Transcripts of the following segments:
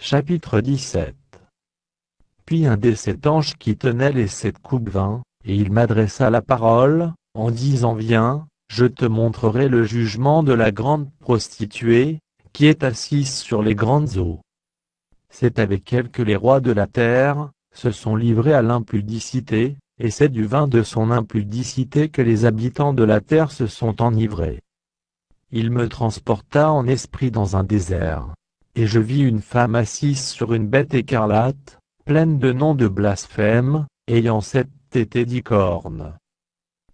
Chapitre 17. Puis un des 7 anges qui tenaient les 7 coupes vint, et il m'adressa la parole, en disant: Viens, je te montrerai le jugement de la grande prostituée, qui est assise sur les grandes eaux. C'est avec elle que les rois de la terre se sont livrés à l'impudicité, et c'est du vin de son impudicité que les habitants de la terre se sont enivrés. Il me transporta en esprit dans un désert. Et je vis une femme assise sur une bête écarlate, pleine de noms de blasphème, ayant 7 têtes et 10 cornes.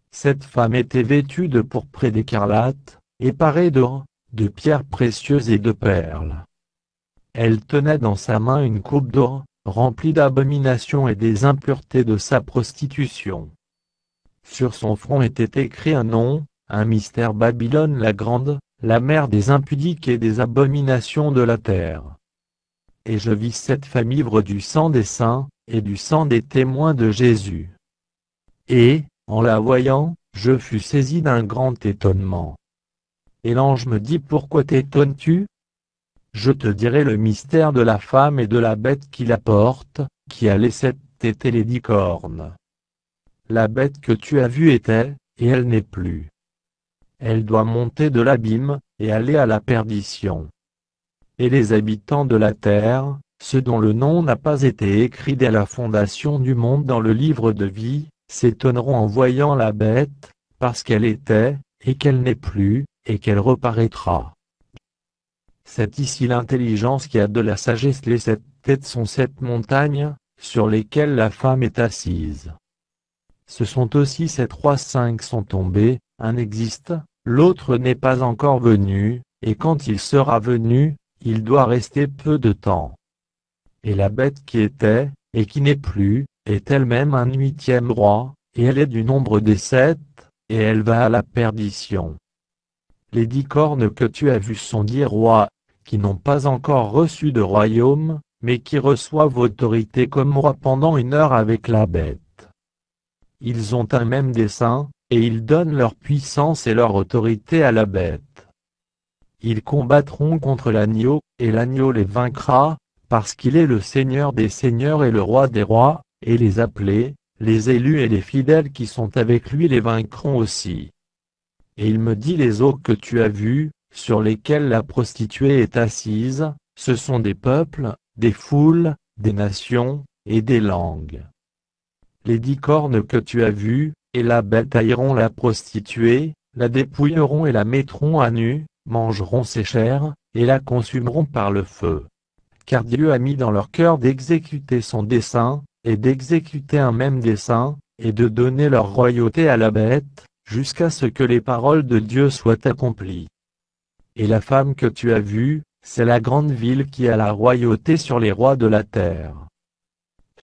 Cette femme était vêtue de pourpre et d'écarlate, et parée d'or, de pierres précieuses et de perles. Elle tenait dans sa main une coupe d'or, remplie d'abominations et des impuretés de sa prostitution. Sur son front était écrit un nom, un mystère: Babylone la grande, la mère des impudiques et des abominations de la terre. Et je vis cette femme ivre du sang des saints, et du sang des témoins de Jésus. Et, en la voyant, je fus saisi d'un grand étonnement. Et l'ange me dit: Pourquoi t'étonnes-tu? Je te dirai le mystère de la femme et de la bête qui la porte, qui a les 7 têtes et les 10 cornes. La bête que tu as vue était, et elle n'est plus. Elle doit monter de l'abîme, et aller à la perdition. Et les habitants de la terre, ceux dont le nom n'a pas été écrit dès la fondation du monde dans le livre de vie, s'étonneront en voyant la bête, parce qu'elle était, et qu'elle n'est plus, et qu'elle reparaîtra. C'est ici l'intelligence qui a de la sagesse. Les 7 têtes sont 7 montagnes, sur lesquelles la femme est assise. Ce sont aussi 7 rois. 5 sont tombés, un existe, l'autre n'est pas encore venu, et quand il sera venu, il doit rester peu de temps. Et la bête qui était, et qui n'est plus, est elle-même un 8e roi, et elle est du nombre des 7, et elle va à la perdition. Les 10 cornes que tu as vues sont 10 rois, qui n'ont pas encore reçu de royaume, mais qui reçoivent autorité comme rois pendant 1 heure avec la bête. Ils ont un même dessein, et ils donnent leur puissance et leur autorité à la bête. Ils combattront contre l'agneau, et l'agneau les vaincra, parce qu'il est le Seigneur des seigneurs et le Roi des rois, et les appelés, les élus et les fidèles qui sont avec lui les vaincront aussi. Et il me dit: Les eaux que tu as vues, sur lesquelles la prostituée est assise, ce sont des peuples, des foules, des nations, et des langues. Les 10 cornes que tu as vues, et la bête haïront la prostituée, la dépouilleront et la mettront à nu, mangeront ses chairs, et la consumeront par le feu. Car Dieu a mis dans leur cœur d'exécuter son dessein, et d'exécuter un même dessein, et de donner leur royauté à la bête, jusqu'à ce que les paroles de Dieu soient accomplies. Et la femme que tu as vue, c'est la grande ville qui a la royauté sur les rois de la terre.